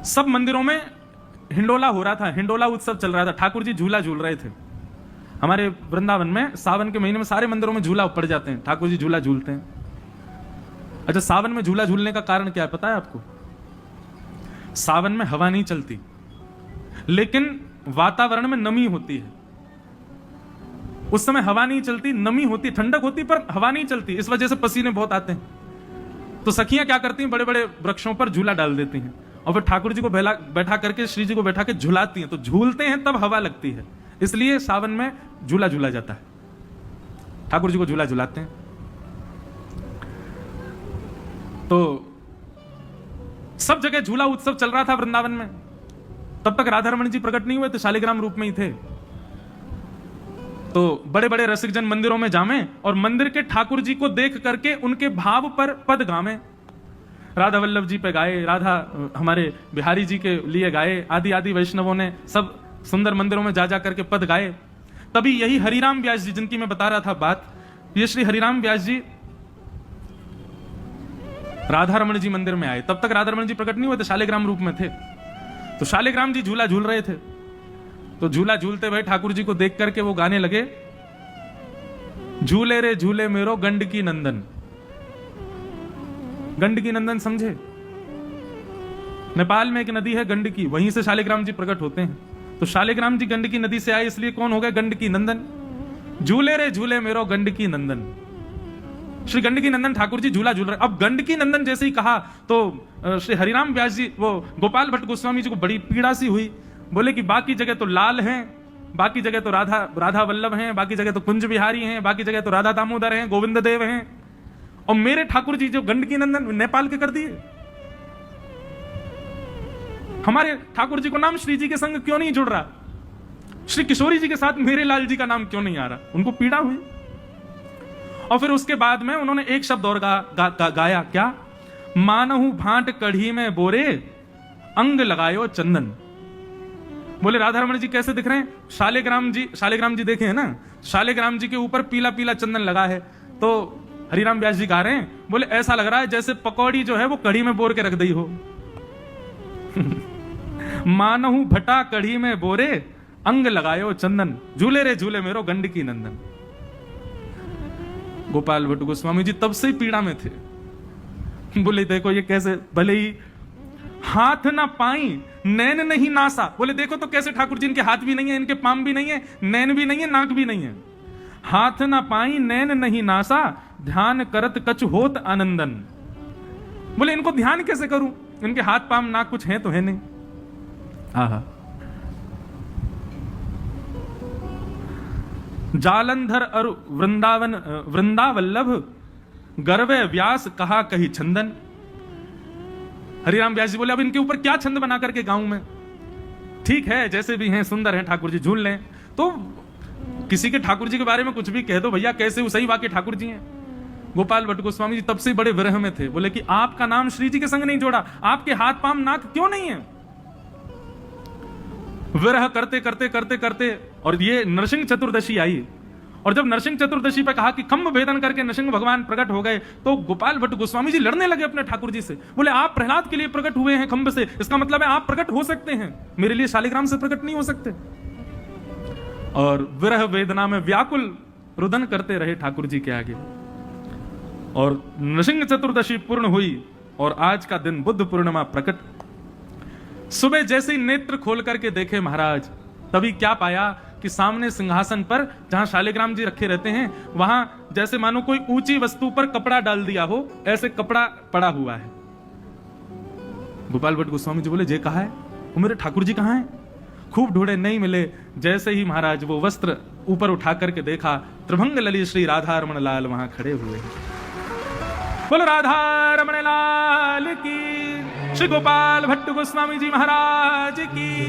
सब मंदिरों में हिंडोला हो रहा था, हिंडोला उत्सव चल रहा था, ठाकुर जी झूला झूल रहे थे। हमारे वृंदावन में सावन के महीने में सारे मंदिरों में झूला पड़ जाते हैं, ठाकुर जी झूला झूलते हैं। अच्छा, सावन में झूला झूलने का कारण क्या है पता है आपको? सावन में हवा नहीं चलती, लेकिन वातावरण में नमी होती है। उस समय हवा नहीं चलती, नमी होती, ठंडक होती, पर हवा नहीं चलती, इस वजह से पसीने बहुत आते हैं। तो सखियां क्या करती हैं, बड़े बड़े वृक्षों पर झूला डाल देती हैं और फिर ठाकुर जी को बैठा करके, श्री जी को बैठा के झुलाती हैं। तो झूलते हैं तब हवा लगती है, इसलिए सावन में झूला झूला जाता है, ठाकुर जी को झूला झुलाते हैं। तो सब जगह झूला उत्सव चल रहा था वृंदावन में। तब तक राधा रमण जी प्रकट नहीं हुए थे, शालिग्राम रूप में ही थे। तो बड़े बड़े रसिकजन मंदिरों में जामें और मंदिर के ठाकुर जी को देख करके उनके भाव पर पद गावें। राधा वल्लभ जी पे गाए, राधा हमारे बिहारी जी के लिए गाए, आदि आदि वैष्णवों ने सब सुंदर मंदिरों में जा जा करके पद गाए। तभी यही हरिराम व्यास जी, जिनकी मैं बता रहा था बात, ये श्री हरिराम व्यास जी राधा रमण जी मंदिर में आए। तब तक राधा रमण जी प्रकट नहीं हुए थे, शालिग्राम रूप में थे। तो शालिग्राम जी झूला झूल रहे थे। तो झूला झूलते हुए ठाकुर जी को देख करके वो गाने लगे, झूले रे झूले मेरो गंडकी नंदन। गंडकी नंदन समझे? नेपाल में एक नदी है गंडकी, वहीं से शालिग्राम जी प्रकट होते हैं। तो शालिग्राम जी गंडकी नदी से आए, इसलिए कौन हो गए? गंडकी नंदन। झूले रे झूले मेरो गंडकी नंदन। श्री गंडकी नंदन ठाकुर जी झूला झूल रहे। अब गंडकी नंदन जैसे ही कहा तो श्री हरिराम व्यास जी, वो गोपाल भट्ट गोस्वामी जी को बड़ी पीड़ा सी हुई। बोले कि बाकी जगह तो लाल हैं, बाकी जगह तो राधा वल्लभ हैं, बाकी जगह तो कुंज बिहारी हैं, बाकी जगह तो राधा दामोदर हैं, गोविंद देव हैं, और मेरे ठाकुर जी जो गंडकी नंदन नेपाल के कर दिए। हमारे ठाकुर जी को नाम श्री जी के संग क्यों नहीं जुड़ रहा? श्री किशोरी जी के साथ मेरे लाल जी का नाम क्यों नहीं आ रहा? उनको पीड़ा हुई। और फिर उसके बाद में उन्होंने एक शब्द और गाया, क्या? मानहु भांट कढ़ी में बोरे, अंग लगायो चंदन। बोले राधा रमण जी कैसे दिख रहे हैं? शालिग्राम जी देखे हैं ना, शालिग्राम जी के ऊपर पीला पीला चंदन लगा है। तो हरिराम व्यास जी गा रहे हैं, बोले ऐसा लग रहा है जैसे पकौड़ी जो है वो कढ़ी में बोर के रख दी हो। मानहु भटा कढ़ी में बोरे, अंग लगायो चंदन, झूले रे झूले मेरो गंडकी नंदन। गोपाल भट्ट गोस्वामी जी तब से ही पीड़ा में थे। बोले देखो ये कैसे, भले ही हाथ ना पाई नैन नहीं नासा। बोले देखो तो कैसे ठाकुर जी, इनके हाथ भी नहीं है, इनके पाम भी नहीं है, नैन भी नहीं है, नाक भी नहीं है। हाथ ना पाई नैन नहीं नासा, ध्यान करत कछ होत आनंदन। बोले इनको ध्यान कैसे करूं, इनके हाथ पाम नाक कुछ है तो है नहीं। आहा, जालंधर और वृंदावल्लभ, गर्वे व्यास कहा कही छंदन। हरिराम व्यास जी बोले अब इनके ऊपर क्या छंद बना करके गाऊं मैं? ठीक है, जैसे भी हैं सुंदर हैं, ठाकुर जी झूल लें। तो किसी के ठाकुर जी के बारे में कुछ भी कह दो भैया, कैसे वो सही वाकई ठाकुर जी हैं। गोपाल भट्ट गोस्वामी जी तब से बड़े विरह में थे। बोले कि आपका नाम श्री जी के संग नहीं जोड़ा, आपके हाथ पाम नाक क्यों नहीं है? विरह करते करते करते करते और ये नरसिंह चतुर्दशी आई, और जब नरसिंह चतुर्दशी पे कहा कि खम्भ भेदन करके नरसिंह भगवान प्रकट हो गए, तो गोपाल भट्ट गोस्वामी जी लड़ने लगे अपने ठाकुर जी से। बोले आप प्रहलाद के लिए प्रकट हुए हैं खम्भ से, इसका मतलब है आप प्रकट हो सकते हैं, मेरे लिए शालिग्राम से प्रकट नहीं हो सकते। और विरह वेदना में व्याकुल रुदन करते रहे ठाकुर जी के आगे। और नरसिंह चतुर्दशी पूर्ण हुई और आज का दिन बुद्ध पूर्णिमा प्रकट। सुबह जैसे ही नेत्र खोल करके देखे महाराज, तभी क्या पाया कि सामने सिंहासन पर जहां शालिग्राम जी रखे रहते हैं, वहां जैसे मानो कोई ऊंची वस्तु पर कपड़ा डाल दिया हो, ऐसे कपड़ा पड़ा हुआ है। गोपाल भट्ट गोस्वामी जी बोले जे कहा है, वो मेरे ठाकुर जी कहां हैं? खूब ढूंढे, नहीं मिले। जैसे ही महाराज वो वस्त्र ऊपर उठा करके देखा, त्रिभंग ललित श्री राधा रमण लाल वहां खड़े हुए। बोलो राधा रमण लाल की, श्री गोपाल भट्ट गोस्वामी जी महाराज की।